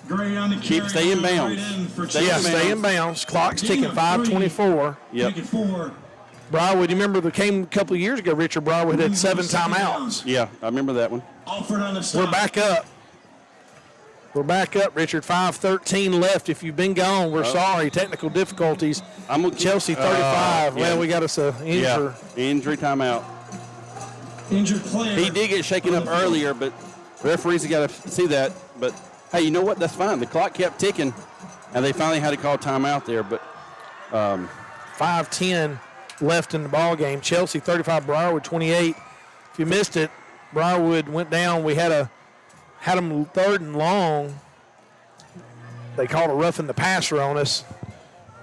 Stay in bounds. Stay in bounds. Clock's ticking, 5:24. Yep. Briarwood, you remember the game a couple of years ago, Richard? Briarwood had 7 timeouts. Yeah, I remember that one. We're back up. We're back up, Richard. 5:13 left. If you've been gone, we're sorry. Technical difficulties. Chelsea 35. Well, we got us an injury. Yeah, injury timeout. Injured player. He did get shaken up earlier, but referees have got to see that. But, hey, you know what? That's fine. The clock kept ticking, and they finally had to call timeout there. But 5:10 left in the ball game. Chelsea 35, Briarwood 28. If you missed it, Briarwood went down. We had them 3rd and long. They called a roughing the passer on us.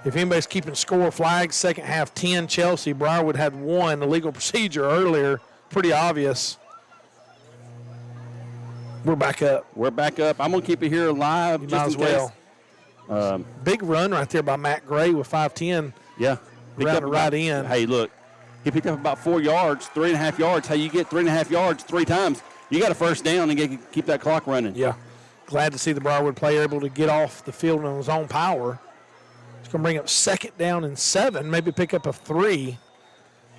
If anybody's keeping score, flags, second half 10 Chelsea. Briarwood had 1 illegal procedure earlier. Pretty obvious. We're back up. We're back up. I'm going to keep it here live just in case. Big run right there by Matt Gray with 5:10. Yeah. Routed right in. Hey, look. He picked up about 4 yards, 3.5 yards. Hey, you get 3.5 yards 3 times. You got a first down and keep that clock running. Yeah. Glad to see the Briarwood player able to get off the field on his own power. It's going to bring up 2nd down and 7, maybe pick up a 3.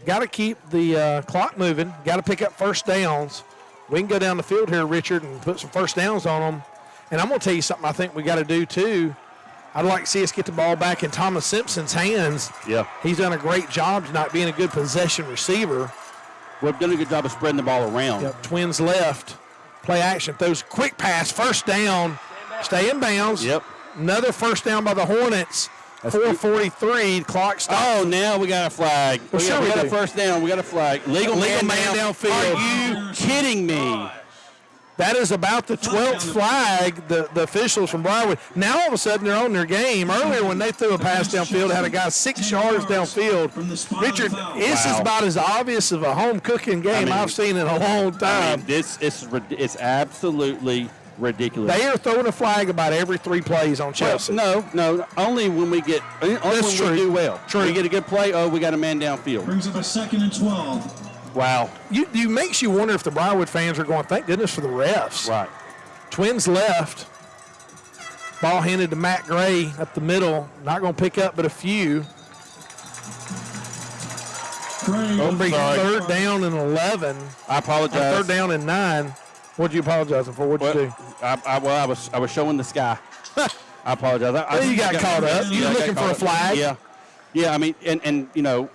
Got to keep the clock moving. Got to pick up first downs. We can go down the field here, Richard, and put some first downs on them. And I'm going to tell you something I think we got to do, too. I'd like to see us get the ball back in Thomas Simpson's hands. Yeah. He's done a great job tonight being a good possession receiver. We've done a good job of spreading the ball around. Yep, Twins left. Play action. Throws a quick pass. First down. Stay in bounds. Yep. Another first down by the Hornets. 4:43. Clock stops. Oh, now we got a flag. Well, we got do. a first down. We got a flag. Legal man downfield. Are you kidding me? That is about the 12th flag, the officials from Briarwood. Now all of a sudden they're on their game. Earlier when they threw a pass downfield, had a guy 6 yards downfield. Richard, this is about as obvious of a home cooking game I've seen in a long time. It's absolutely ridiculous. They are throwing a flag about every 3 plays on Chelsea. Well, no, only when we get, we do well. True. We get a good play, we got a man downfield. Brings up a 2nd and 12. Wow. You makes you wonder if the Briarwood fans are going, thank goodness for the refs. Right. Twins left. Ball handed to Matt Gray up the middle. Not going to pick up but a few. Going to bring 3rd down and 11. I apologize. 3rd down and 9. What did you apologize for? What did you do? I was showing the sky. I apologize. You got caught up. You were looking for a flag. Yeah. I mean, and you know,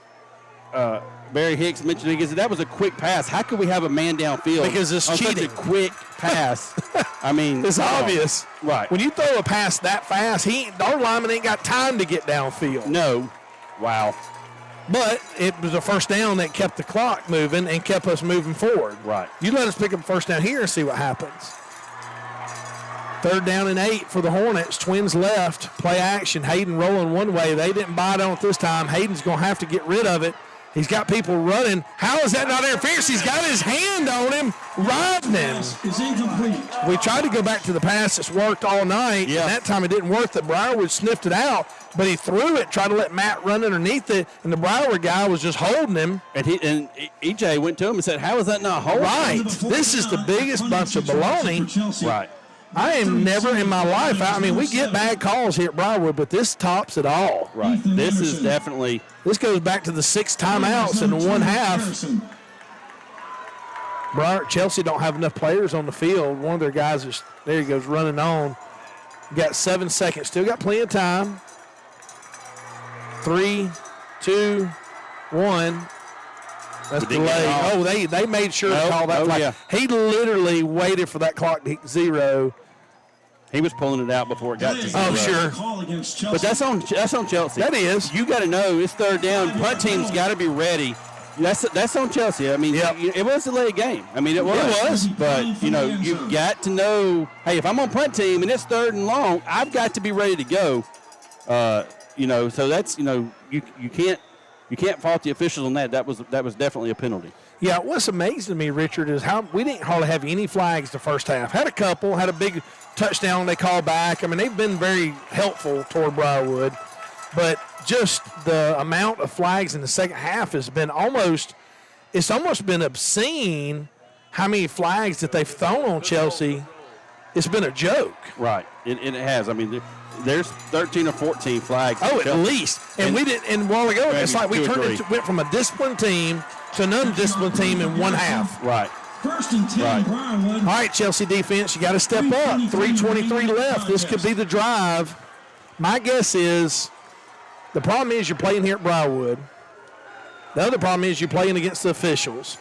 Barry Hicks mentioned that was a quick pass. How could we have a man downfield? Because it's cheating. Such a quick pass. I mean, it's obvious. Right. When you throw a pass that fast, our lineman ain't got time to get downfield. No. Wow. But it was a first down that kept the clock moving and kept us moving forward. Right. You let us pick up first down here and see what happens. 3rd down and 8 for the Hornets. Twins left. Play action. Hayden rolling one way. They didn't bite on it this time. Hayden's going to have to get rid of it. He's got people running. How is that not interference? He's got his hand on him, riding him. It's incomplete. We tried to go back to the pass that's worked all night, and that time it didn't work. The Briarwood sniffed it out, but he threw it, tried to let Matt run underneath it, and the Briarwood guy was just holding him. And EJ went to him and said, how is that not holding? Right. This is the biggest bunch of baloney. Right. I am never in my life, I mean, we get bad calls here at Briarwood, but this tops it all. Right. This is definitely. This goes back to the 6 timeouts in the 1 half. Chelsea don't have enough players on the field. One of their guys is, there he goes, running on. Got 7 seconds. Still got plenty of time. 3, 2, 1. That's delayed. Oh, they made sure to call that flag. Yeah. He literally waited for that clock to hit 0. He was pulling it out before it got to 0. Oh, sure. But that's on Chelsea. That is. You got to know it's 3rd down. Punt team's got to be ready. That's on Chelsea. I mean, it was a late game. I mean, it was. But, you know, you've got to know, hey, if I'm on punt team and it's 3rd and long, I've got to be ready to go. You know, so that's, you know, you can't fault the officials on that. That was definitely a penalty. Yeah, what's amazing to me, Richard, is how we didn't hardly have any flags the first half. Had a couple, had a big touchdown they called back. I mean, they've been very helpful toward Briarwood. But just the amount of flags in the second half has been it's almost been obscene how many flags that they've thrown on Chelsea. it's been a joke. Right. It has. I mean, there's 13 or 14 flags. Oh, at least. And we didn't. And a while ago, it's like we went from a disciplined team to an undisciplined team in one half. Right. First and 10, Briarwood. All right, Chelsea defense, you got to step up. 3:23 left. This could be the drive. My guess is the problem is you're playing here at Briarwood. The other problem is you're playing against the officials.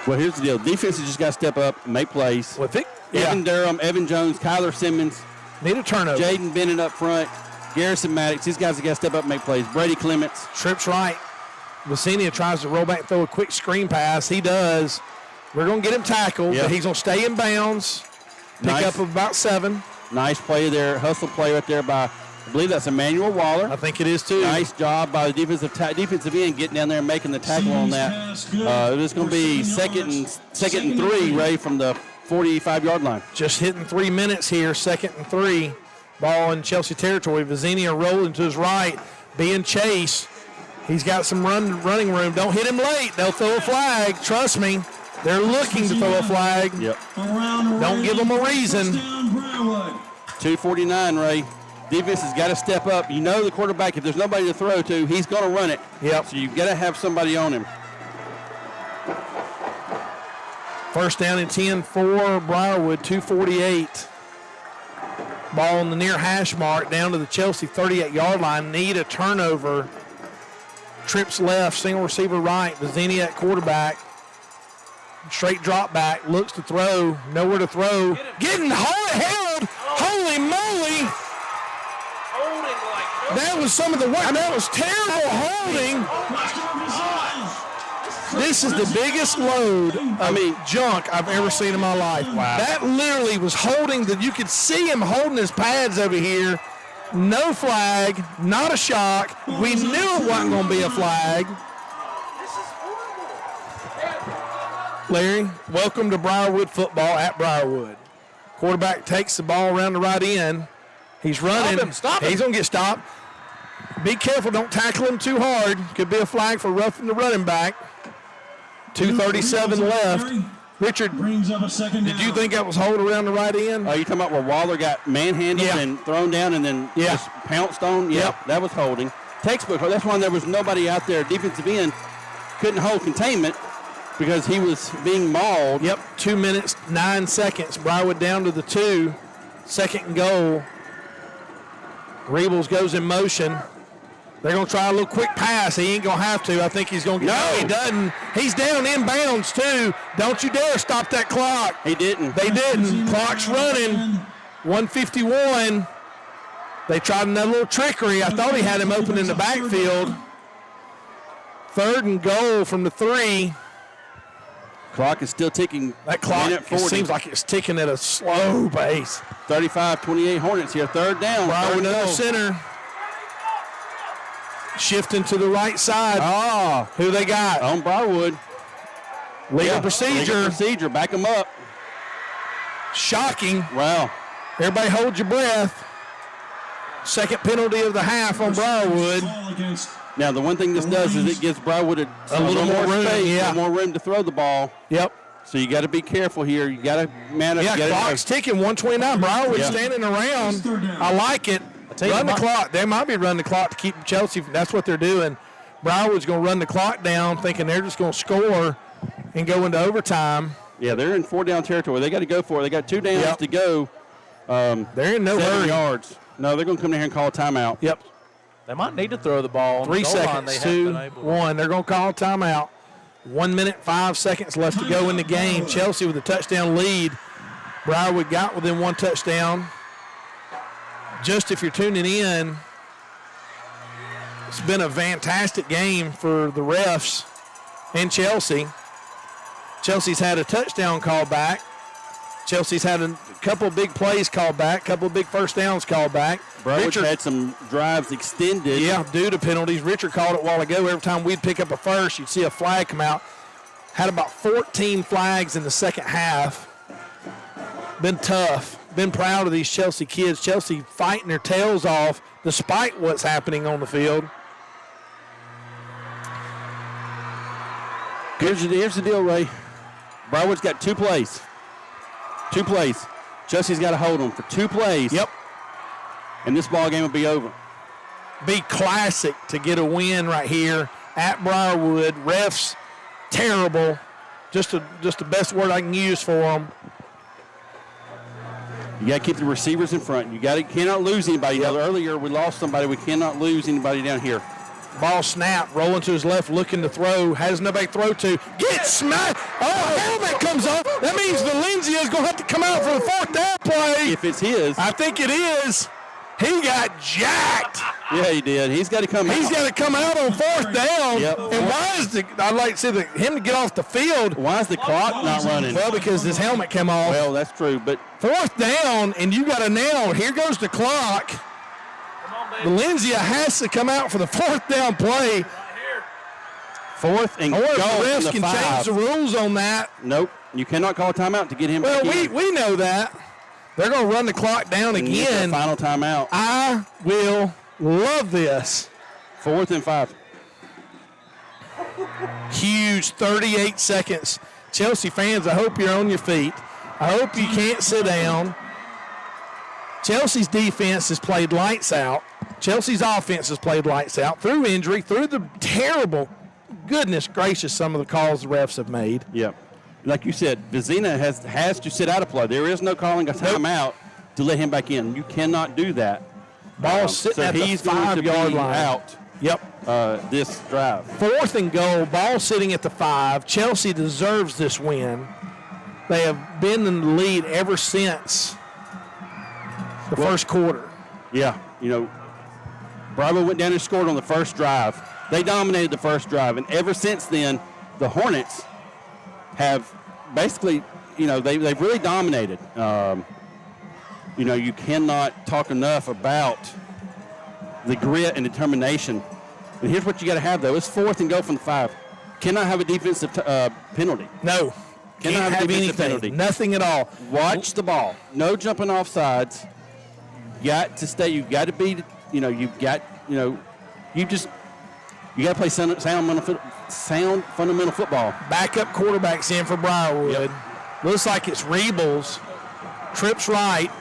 Well, here's the deal. Defense has just got to step up and make plays. Well, Evan Durham, Evan Jones, Kyler Simmons. Need a turnover. Jaden Bennett up front. Garrison Maddox. These guys have got to step up and make plays. Brady Clements. Trips right. Vicenia tries to roll back and throw a quick screen pass. He does. We're going to get him tackled, but he's going to stay in bounds. Pick up of about 7. Nice play there. Hustle play right there by, I believe that's Emmanuel Waller. I think it is too. Nice job by the defensive end getting down there and making the tackle on that. It is going to be second and 3, Ray, from the 45-yard line. Just hitting 3 minutes here, 2nd and 3. Ball in Chelsea territory. Vicenia rolling to his right, being chased. He's got some running room. Don't hit him late. They'll throw a flag. Trust me. They're looking to throw a flag. Yep. Don't give them a reason. 2:49, Ray. Defense has got to step up. You know the quarterback, if there's nobody to throw to, he's going to run it. Yep. So you've got to have somebody on him. First down and 10 for Briarwood, 2:48. Ball on the near hash mark down to the Chelsea 38-yard line. Need a turnover. Trips left, single receiver right. Vicenia at quarterback. Straight drop back, looks to throw, nowhere to throw. Getting held. Holy moly. That was some of the work. That was terrible holding. This is the biggest load of junk I've ever seen in my life. Wow. That literally was holding, that you could see him holding his pads over here. No flag, not a shock. We knew it wasn't going to be a flag. Larry, welcome to Briarwood football at Briarwood. Quarterback takes the ball around the right end. He's running. Stop him. He's going to get stopped. Be careful. Don't tackle him too hard. Could be a flag for roughing the running back. 2:37 left. Richard, brings up a second down. did you think that was hold around the right end? You talking about where Waller got manhandled and thrown down and then just pounced on? Yeah, that was holding. Textbook. That's why there was nobody out there. Defensive end couldn't hold containment because he was being mauled. 2 minutes, 9 seconds. Briarwood down to the 2. 2nd and goal. Rebels goes in motion. They're going to try a little quick pass. He ain't going to have to. I think he's going to get No, he doesn't. He's down inbounds, too. Don't you dare stop that clock. He didn't. They didn't. Clock's running. 1:51. They tried another little trickery. I thought he had him open in the backfield. 3rd and goal from the 3. Clock is still ticking. That clock seems like it's ticking at a slow pace. 35-28 Hornets here. 3rd down. Briarwood under center. Shifting to the right side. Who they got? On Briarwood. Legal procedure. Legal procedure. Back them up. Shocking. Wow. Everybody hold your breath. 2nd penalty of the half on Briarwood. Now, the one thing this does is it gives Briarwood a little more room, space, a little more room to throw the ball. Yep. So you got to be careful here. You got to man up. Clock's ticking. 1:29. Briarwood standing around. I like it. Run the clock. They might be running the clock to keep Chelsea. That's what they're doing. Briarwood's going to run the clock down, thinking they're just going to score and go into overtime. Yeah, they're in 4-down territory. They got to go for it. They got 2 downs to go. They're in no 7 hurry. yards. No, they're going to come down here and call a timeout. Yep. They might need to throw the ball. 3 seconds, 2, 1. They're going to call a timeout. 1 minute, 5 seconds left to go in the game. Chelsea with a touchdown lead. Briarwood got within 1 touchdown. Just if you're tuning in, it's been a fantastic game for the refs and Chelsea. Chelsea's had a touchdown call back. Chelsea's had a couple of big plays called back, couple of big first downs called back. Richard had some drives extended. Yeah, due to penalties. Richard called it a while ago. Every time we'd pick up a first, you'd see a flag come out. Had about 14 flags in the second half. Been tough. Been proud of these Chelsea kids. Chelsea fighting their tails off despite what's happening on the field. Here's the deal, Ray. Briarwood's got 2 plays. 2 plays. Chelsea's got to hold them for 2 plays. Yep. And this ball game will be over. Be classic to get a win right here at Briarwood. Refs, terrible. Just the best word I can use for them. You got to keep the receivers in front. Cannot lose anybody. Yep. Earlier we lost somebody. We cannot lose anybody down here. Ball snap, rolling to his left, looking to throw. Has nobody to throw to. Get smacked. Oh, helmet comes off. That means Valencia is going to have to come out for the 4th down play. If it's his. I think it is. He got jacked. Yeah, he did. He's got to come out. He's got to come out on 4th down. Yep. And why is I'd like to see him to get off the field. Why is the clock not running? Well, because his helmet came off. Well, that's true, but 4th down, and you got a nail. Here goes the clock. Valencia has to come out for the 4th down play. 4th and I wonder goal if the from refs the can 5. change the rules on that. Nope. You cannot call a timeout to get him Well, back in. we know that. They're going to run the clock down And get the again. final timeout. I will love this. 4th and 5. Huge 38 seconds. Chelsea fans, I hope you're on your feet. I hope you can't sit down. Chelsea's defense has played lights out. Chelsea's offense has played lights out through injury, through the terrible, goodness gracious, some of the calls the refs have made. Yep. Like you said, Vizina has to sit out of play. There is no calling a timeout to let him back in. You cannot do that. Ball sitting So at the he's going to 5-yard be line. out Yep. this drive. 4th and goal, ball sitting at the 5. Chelsea deserves this win. They have been in the lead ever since the first quarter. Yeah. Bravo went down and scored on the first drive. They dominated the first drive, and ever since then, the Hornets have basically, they've really dominated. You cannot talk enough about the grit and determination. And here's what you got to have, though. It's 4th and goal from the 5. Cannot have a defensive penalty. No. Cannot Can't have defensive anything. Nothing at all. Watch the ball. No jumping off sides. You got to stay. You got to be. You got to play sound fundamental football. Backup quarterbacks in for Briarwood. Yep. Looks like it's Rebels. Trips right.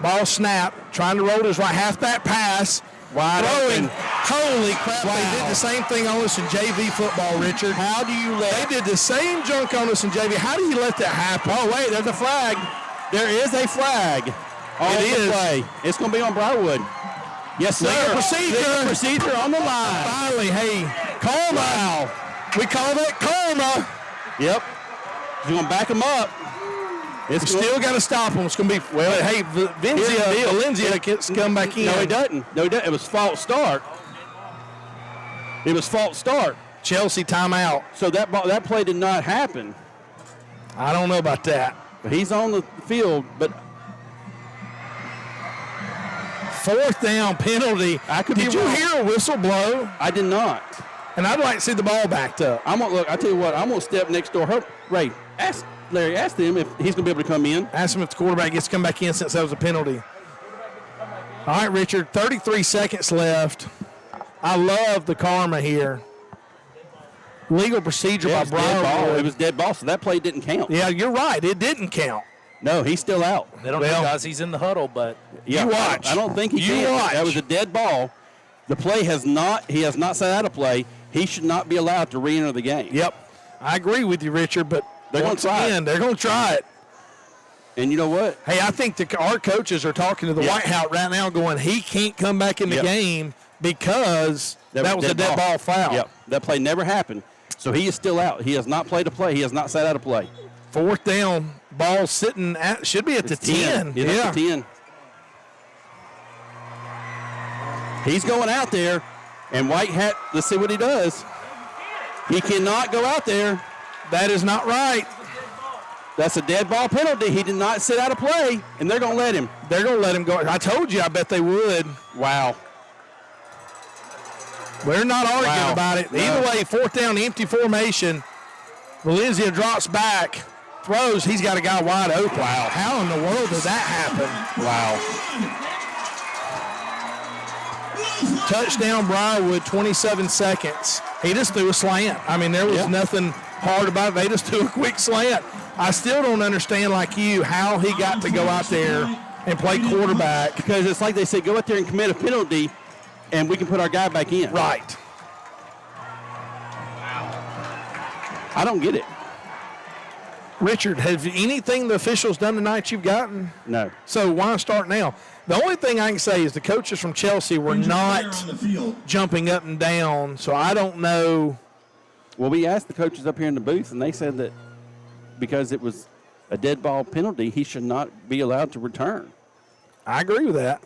Ball snap. Trying to roll his right. Half that pass. Wide Throwing. open. Holy crap. Wow. They did the same thing on us in JV football, Richard. How do you let? They did the same junk on us in JV. How do you let that happen? Oh wait, there's a flag. There is a flag. On It the is. play. It's going to be on Briarwood. Yes, sir. Legal procedure. Legal procedure on the line. Finally, hey, karma. Wow. We call that karma. Yep. You're going to back him up. We still got to stop them. It's going to be, hey, Valencia gets to come back in. No, he doesn't. It was false start. Chelsea timeout. So that play did not happen. I don't know about that. But he's on the field, but 4th down penalty. Did you wrong. hear a whistle blow? I did not. And I'd like to see the ball backed up. I tell you what, I'm going to step next door. Ray, ask him if he's going to be able to come in. Ask him if the quarterback gets to come back in since that was a penalty. All right, Richard, 33 seconds left. I love the karma here. Legal procedure by It was dead ball. Briarwood. It was dead ball, so that play didn't count. Yeah, you're right. It didn't count. No, he's still out. They don't know guys. He's in the huddle, but Yeah, You watch. I don't think he You can. watch. That was a dead ball. The play he has not set out of play. He should not be allowed to re-enter the game. Yep. I agree with you, Richard, but They're gonna once try it. again, they're going to try it. And you know what? Hey, I think our coaches are talking to the Yep. White House right now going, he can't come back in the Yep. game because that was a dead ball foul. Yep. That play never happened. So he is still out. He has not played a play. He has not sat out a play. 4th down, ball sitting at, should be at the 10. It's at the 10. He's going out there, and White Hat, let's see what he does. He cannot go out there. That is not right. That's a dead ball penalty. He did not sit out a play, and they're going to let him. They're going to let him go. I told you, I bet they would. Wow. We're not arguing Wow. about it. No. Either way, 4th down, empty formation. Valencia drops back, throws. He's got a guy wide open. Wow. How in the world did that happen? Wow. Touchdown Briarwood, 27 seconds. He just threw a slant. I mean, there was Yeah. nothing hard about it. They just threw a quick slant. I still don't understand, like you, how he got to go out there and play quarterback. Because it's like they say, go out there and commit a penalty, and we can put our guy back in. Right. I don't get it. Richard, have anything the officials done tonight you've gotten? No. So why start now? The only thing I can say is the coaches from Chelsea were not jumping up and down, so I don't know. Well, we asked the coaches up here in the booth, and they said that because it was a dead ball penalty, he should not be allowed to return. I agree with that.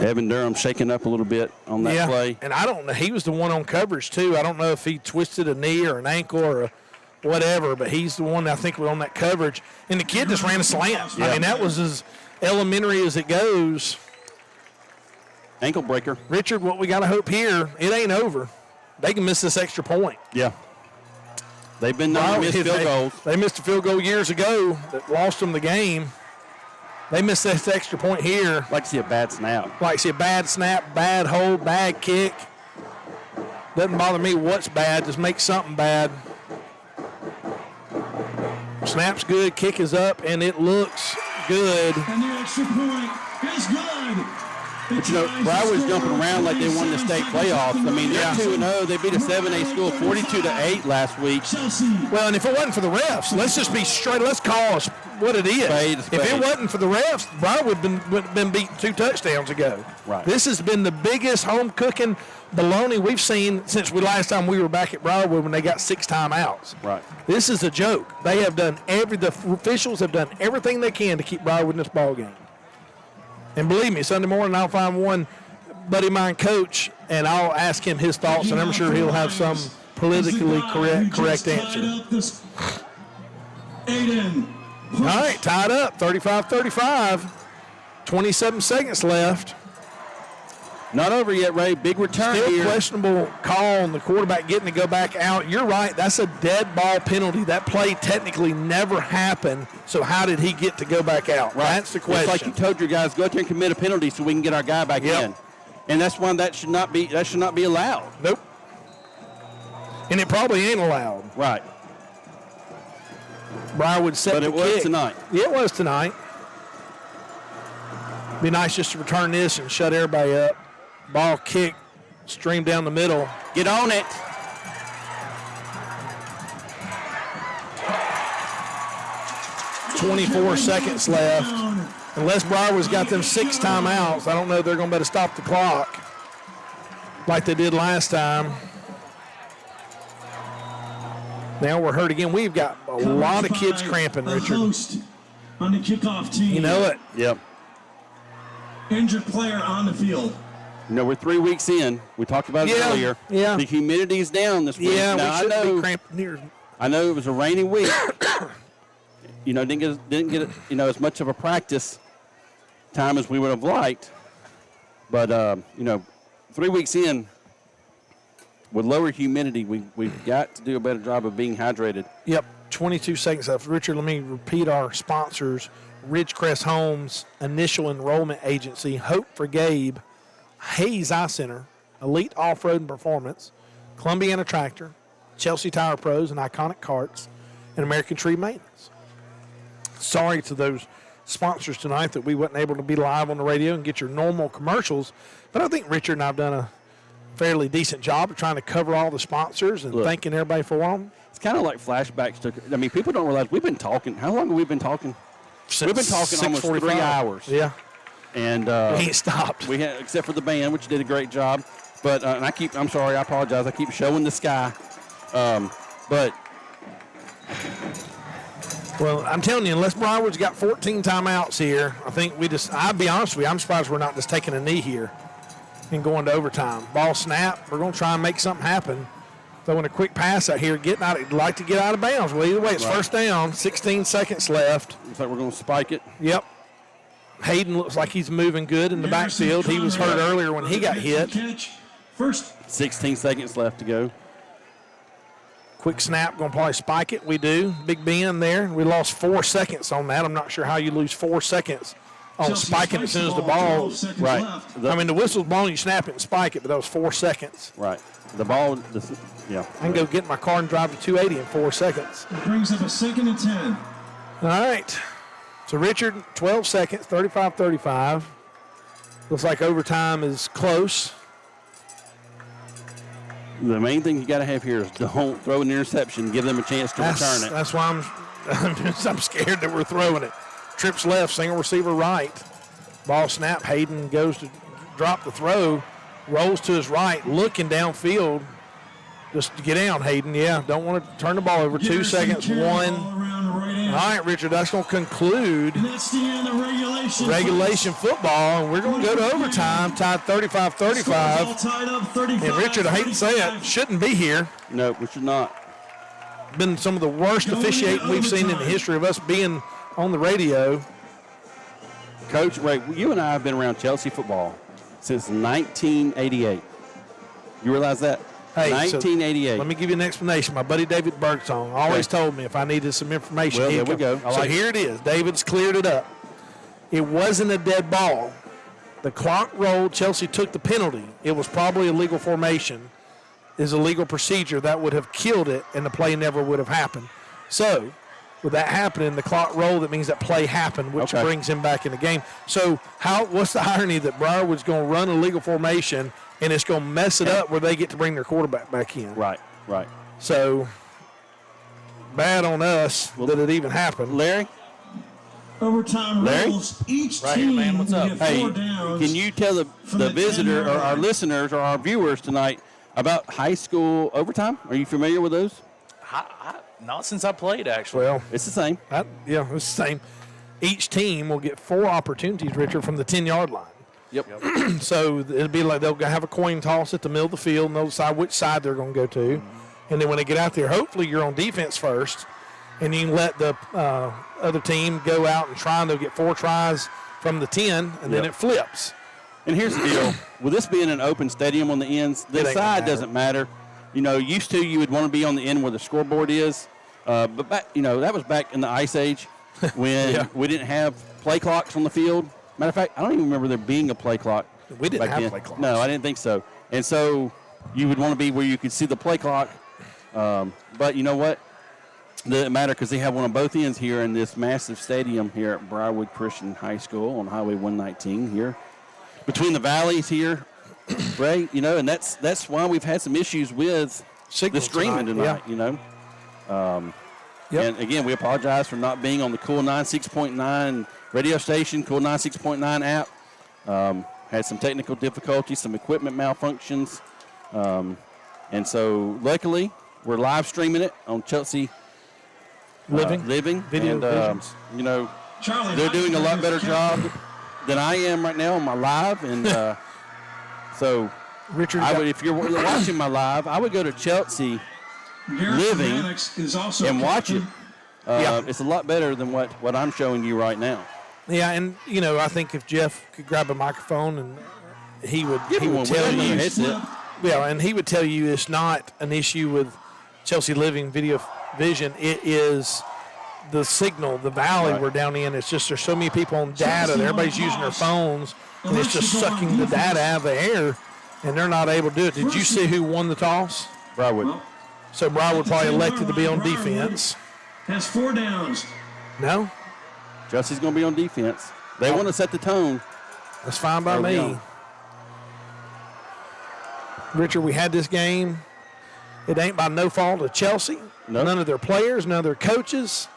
Evan Durham shaking up a little bit on that play. And I don't know. He was the one on coverage, too. I don't know if he twisted a knee or an ankle or whatever, but he's the one I think was on that coverage. And the kid just ran a slant. Yeah. I mean, that was as elementary as it goes. Ankle breaker. Richard, what we got to hope here, it ain't over. They can miss this extra point. Yeah. They've been known to miss field goals. They missed a field goal years ago that lost them the game. They missed this extra point here. Like to see a bad snap. Like to see a bad snap, bad hold, bad kick. Doesn't bother me what's bad. Just make something bad. Snap's good, kick is up, and it looks good. And the extra point is good. But, you know, Briarwood's jumping around like they won the state playoffs. I mean, they're 2-0. They beat a 7A school 42-8 last week. Well, and if it wasn't for the refs, let's just be straight. Let's call us what it is. Spade. If it wasn't for the refs, Briarwood would have been beaten 2 touchdowns ago. Right. This has been the biggest home cooking baloney we've seen since last time we were back at Briarwood when they got 6 timeouts. Right. This is a joke. They have done the officials have done everything they can to keep Briarwood in this ball game. And believe me, Sunday morning I'll find one buddy of mine, coach, and I'll ask him his thoughts, and I'm sure he'll have some politically correct answer. All right, tied up, 35-35. 27 seconds left. Not over yet, Ray. Big return Still here. questionable call on the quarterback getting to go back out. You're right. That's a dead ball penalty. That play technically never happened. So how did he get to go back out? Right. That's the question. It's like you told your guys, go out there and commit a penalty so we can get our guy back in. And that's why that should not be allowed. Nope. And it probably ain't allowed. Right. Briarwood set But the it was kick. tonight. Yeah, it was tonight. Be nice just to return this and shut everybody up. Ball kick, stream down the middle. Get on it. .24 seconds left. Unless Briarwood's got them 6 timeouts, I don't know if they're going to be able to stop the clock like they did last time. Now we're hurt again. We've got a lot of kids cramping, Richard. Host on the kickoff team. You know it. Yep. Injured player on the field. You know, we're 3 weeks in. We talked about it earlier. Yeah. The humidity's down this week. Yeah, now, we shouldn't be cramping here. I know it was a rainy week. You know, didn't get as much of a practice time as we would have liked. But 3 weeks in, with lower humidity, we've got to do a better job of being hydrated. Yep, 22 seconds left. Richard, let me repeat our sponsors. Ridgecrest Homes, Initial Enrollment Agency, Hope for Gabe, Hayes Eye Center, Elite Off-Road and Performance, Columbiana Tractor, Chelsea Tire Pros and Iconic Carts, and American Tree Maintenance. Sorry to those sponsors tonight that we wasn't able to be live on the radio and get your normal commercials, but I think Richard and I have done a fairly decent job of trying to cover all the sponsors and thanking everybody for them. It's kind of like flashbacks to, I mean, people don't realize we've been talking. How long have we been talking? We've been talking almost 3 hours. Yeah. And we ain't stopped. We had, except for the band, which did a great job. But and I'm sorry, I apologize. I keep showing the sky. But well, I'm telling you, unless Briarwood's got 14 timeouts here, I think I'll be honest with you, I'm surprised we're not just taking a knee here and going to overtime. Ball snap, we're going to try and make something happen. Throwing a quick pass out here, like to get out of bounds. Well, either way, it's first down, 16 seconds left. Looks like we're going to spike it. Yep. Hayden looks like he's moving good in the backfield. He was hurt earlier when he got hit. First. 16 seconds left to go. Quick snap, going to probably spike it. We do. Big Ben there. We lost 4 seconds on that. I'm not sure how you lose 4 seconds on spiking as soon as the ball. Right. I mean, the whistle's blown, you snap it and spike it, but that was 4 seconds. Right. The ball, yeah. I can go get in my car and drive to 280 in 4 seconds. It brings up a 2nd and 10. All right. So, Richard, 12 seconds, 35-35. Looks like overtime is close. The main thing you got to have here is don't throw an interception. Give them a chance to return it. That's why I'm scared that we're throwing it. Trips left, single receiver right. Ball snap. Hayden goes to drop the throw, rolls to his right, looking downfield. Just to get down, Hayden. Yeah, don't want to turn the ball over. 2 seconds, 1. All right, Richard, that's going to conclude That's the end of regulation football, and we're going to go to overtime, tied 35-35. All tied up 35. And Richard, I hate to say it, shouldn't be here. No, we should not. Been some of the worst officiating we've seen in the history of us being on the radio. Coach, Ray, you and I have been around Chelsea football since 1988. You realize that? Hey, 1988. So let me give you an explanation. My buddy David Birdsong always told me if I needed some information. Well, there we go. So here it is. David's cleared it up. It wasn't a dead ball. The clock rolled. Chelsea took the penalty. It was probably a legal formation. Is a legal procedure that would have killed it, and the play never would have happened. So, with that happening, the clock rolled. That means that play happened, which brings him back in the game. So, what's the irony that Briarwood's going to run a legal formation, and it's going to mess it up where they get to bring their quarterback back in? Right. So, bad on us that it even happened. Larry? Overtime rules. Each Right here, team man. What's will up? get Hey, 4 downs. can you tell the the visitor 10-yard or our line. listeners or our viewers tonight about high school overtime? Are you familiar with those? Not since I played, actually. Well, It's the same. yeah, it's the same. Each team will get 4 opportunities, Richard, from the 10-yard line. Yep. So it'll be like they'll have a coin toss at the middle of the field, and they'll decide which side they're going to go to. And then when they get out there, hopefully you're on defense first, and you can let the other team go out and try, and they'll get 4 tries from the 10, and then it flips. And here's the deal. With this being an open stadium on the ends, the It ain't gonna side matter. doesn't matter. You know, used to you would want to be on the end where the scoreboard is. But back, that was back in the Ice Age when we didn't have play clocks on the field. Matter of fact, I don't even remember there being a play clock. We didn't back have then. play clocks. No, I didn't think so. And so you would want to be where you could see the play clock. But you know what? It doesn't matter because they have one on both ends here in this massive stadium here at Briarwood Christian High School on Highway 119 here. Between the valleys here, Ray, and that's why we've had some issues with Signals the streaming tonight, And again, we apologize for not being on the Cool 96.9 radio station, Cool 96.9 app. Had some technical difficulties, some equipment malfunctions. And so luckily, we're live streaming it on Chelsea Living and, video visions. Charlie, they're doing a lot better job than I am right now on my live. And so Richard, if you're watching my live, I would go to Chelsea Living is also and watch it. captain. It's a lot better than what I'm showing you right now. Yeah, and I think if Jeff could grab a microphone and he would One tell with you, a headset. yeah, and he would tell you it's not an issue with Chelsea Living Video Vision. It is the signal, the valley we're down in. It's just there's so many people on data. Everybody's using their phones, and it's just sucking the data out of the air, and they're not able to do it. Did you see who won the toss? Briarwood. So Briarwood probably elected to be on defense. Has 4 downs. No, Chelsea's going to be on defense. They want to set the tone. that's fine by There we me. go. Richard, we had this game. It ain't by no fault of Chelsea. Nope. None of their players, none of their coaches.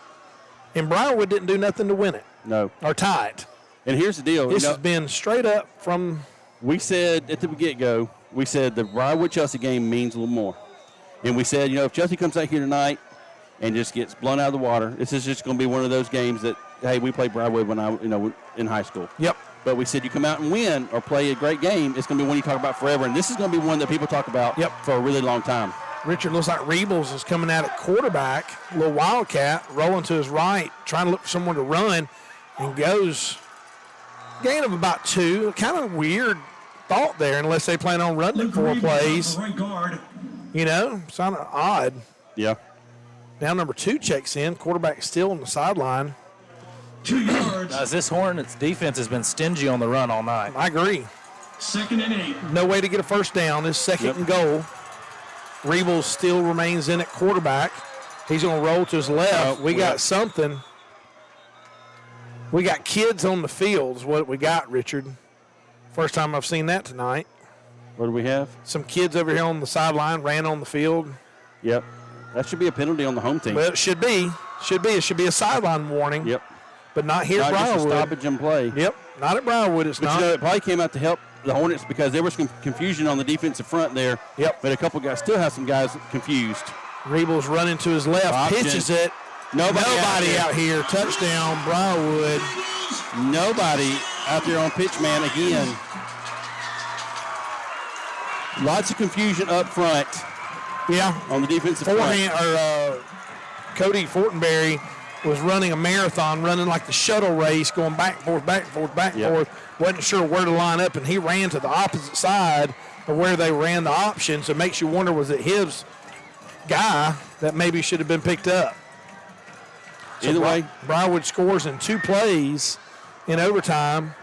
And Briarwood didn't do nothing to win it No. or tie it. And here's the deal. This has been straight up from We said at the get-go, we said the Briarwood-Chelsea game means a little more. And we said, if Chelsea comes out here tonight and just gets blown out of the water, this is just going to be one of those games that, hey, we played Briarwood when I, in high school. Yep. But we said you come out and win or play a great game, it's going to be one you talk about forever. And this is going to be one that people talk about for a really long time. Richard. Looks like Rebels is coming out at quarterback, a little wildcat, rolling to his right, trying to look for someone to run, and goes gain of about 2. Kind of weird thought there, unless they plan on running it 4 plays. Right guard. It's kind of odd. Yeah. Now number 2 checks in. Quarterback still on the sideline. 2 yards. As this Hornets defense has been stingy on the run all night. I agree. 2nd and 8. No way to get a first down. This second and goal. Rebels still remains in at quarterback. He's going to roll to his left. We got something. We got kids on the field is what we got, Richard. First time I've seen that tonight. What do we have? Some kids over here on the sideline ran on the field. Yep. That should be a penalty on the home team. Well, it should be. It should be a sideline warning. Yep. But not here at Not just a Briarwood. stoppage and play. Yep. Not at Briarwood. It's But not. it probably came out to help the Hornets because there was some confusion on the defensive front there. Yep. But a couple guys still have some guys confused. Rebels running to his left. Option. Pitches it. Nobody out here. Touchdown, Briarwood. Nobody out there on pitch man again. Lots of confusion up front. Yeah. On the defensive front. Cody Fortenberry was running a marathon, running like the shuttle race, going back and forth, back and forth, back and forth. Wasn't sure where to line up, and he ran to the opposite side of where they ran the option. So it makes you wonder, was it his guy that maybe should have been picked up? So Either way, Briarwood scores in 2 plays in overtime.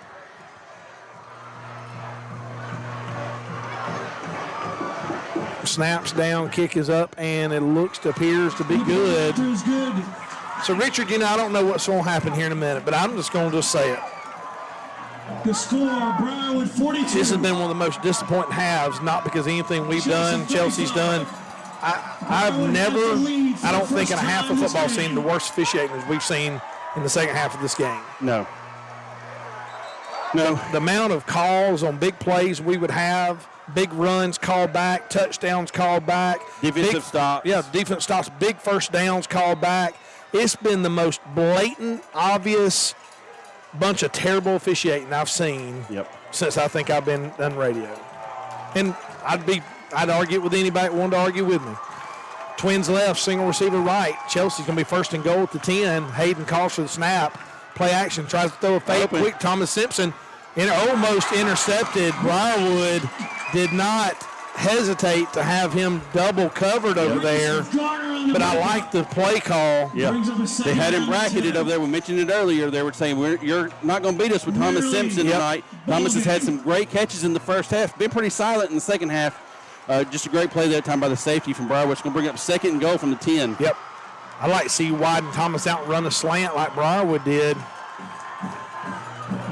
Snaps down, kick is up, and it appears to be good. So, Richard, I don't know what's going to happen here in a minute, but I'm just going to say it. The score, Briarwood 42. This has been one of the most disappointing halves, not because of anything we've done, Chelsea's done. I don't think in a half of football seen the worst officiating as we've seen in the second half of this game. No. The amount of calls on big plays we would have, big runs called back, touchdowns called back. Defensive stops. Yeah, defense stops, big first downs called back. It's been the most blatant, obvious bunch of terrible officiating I've seen since I think I've been on radio. And I'd argue it with anybody that wanted to argue with me. Twins left, single receiver right. Chelsea's going to be first and goal at the 10. Hayden calls for the snap. Play action, tries to throw a fake quick. Thomas Simpson almost intercepted. Briarwood did not hesitate to have him double covered over there. But I like the play call. Yeah, they had him bracketed over there. We mentioned it earlier. They were saying, you're not going to beat us with Thomas Simpson tonight. Thomas has had some great catches in the first half. Been pretty silent in the second half. Just a great play that time by the safety from Briarwood. It's going to bring up 2nd and goal from the 10. Yep. I like to see Widen Thomas out and run a slant like Briarwood did.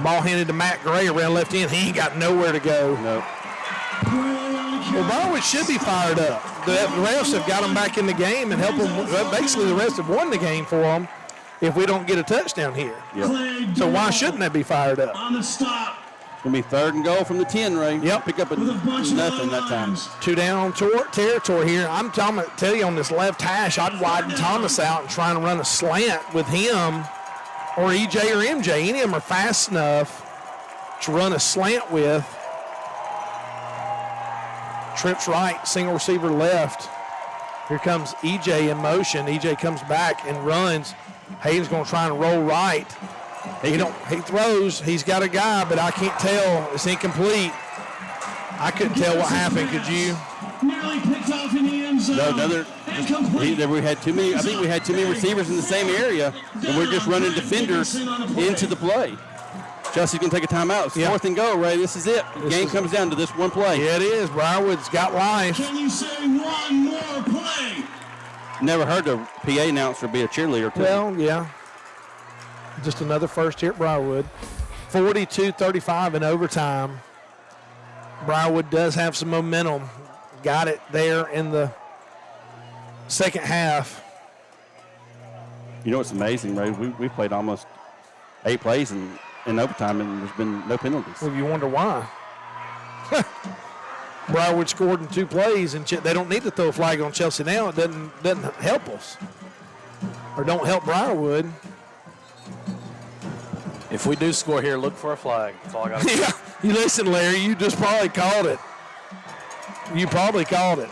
Ball handed to Matt Gray around left end. He ain't got nowhere to go. No. Well, Briarwood should be fired up. The refs have got them back in the game and help them. Basically, the refs have won the game for them if we don't get a touchdown here. Yep. So why shouldn't they be fired up? On the stop. It's going to be 3rd and goal from the 10, Ray. Yep. Pick up nothing that time. 2 down territory here. I'm telling you, on this left hash, I'd widen Thomas out and try to run a slant with him or EJ or MJ. Any of them are fast enough to run a slant with. Trips right, single receiver left. Here comes EJ in motion. EJ comes back and runs. Hayden's going to try and roll right. He throws. He's got a guy, but I can't tell. It's incomplete. I couldn't tell what happened. Could you? Nearly picked off in the end zone. We had too many. I think we had too many receivers in the same area, and we're just running defenders into the play. Chelsea's going to take a timeout. It's 4th and goal, Ray. This is it. The game comes down to this one play. Yeah, it is. Briarwood's got life. Can you say one more play? Never heard a PA announcer be a cheerleader, too. Well, yeah. Just another first here at Briarwood. 42-35 in overtime. Briarwood does have some momentum. Got it there in the second half. You know what's amazing, Ray? We played almost 8 plays in overtime, and there's been no penalties. Well, you wonder why. Briarwood scored in 2 plays, and they don't need to throw a flag on Chelsea now. It doesn't help us, or don't help Briarwood. If we do score here, look for a flag. That's all I got to say. Yeah, you listen, Larry. You just probably called it. You probably called it.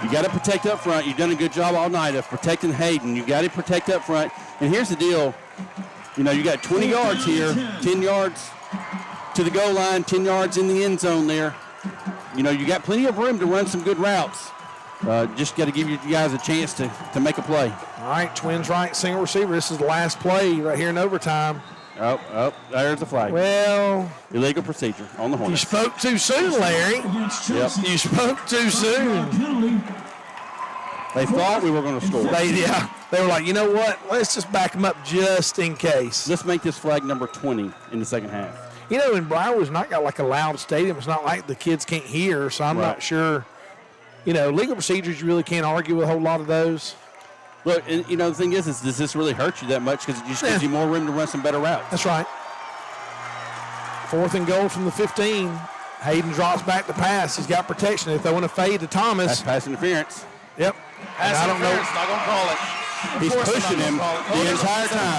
You got to protect up front. You've done a good job all night of protecting Hayden. You got to protect up front. And here's the deal. You got 20 yards here, 10 yards to the goal line, 10 yards in the end zone there. You got plenty of room to run some good routes. Just got to give you guys a chance to make a play. All right, Twins right, single receiver. This is the last play right here in overtime. Oh, there's the flag. Well, illegal procedure on the Hornets. You spoke too soon, Larry. Yep. You spoke too soon. They thought we were going to score. They were like, you know what? Let's just back them up just in case. Let's make this flag number 20 in the second half. You know, in Briarwood's not got like a loud stadium. It's not like the kids can't hear, so I'm not sure. You know, legal procedures, you really can't argue with a whole lot of those. Look, and, you know, the thing is does this really hurt you that much? Because it just gives you more room to run some better routes. That's right. 4th and goal from the 15. Hayden drops back to pass. He's got protection. If they want to fade to Thomas. That's pass interference. Yep. Pass interference, not going to call it. He's pushing him the entire time.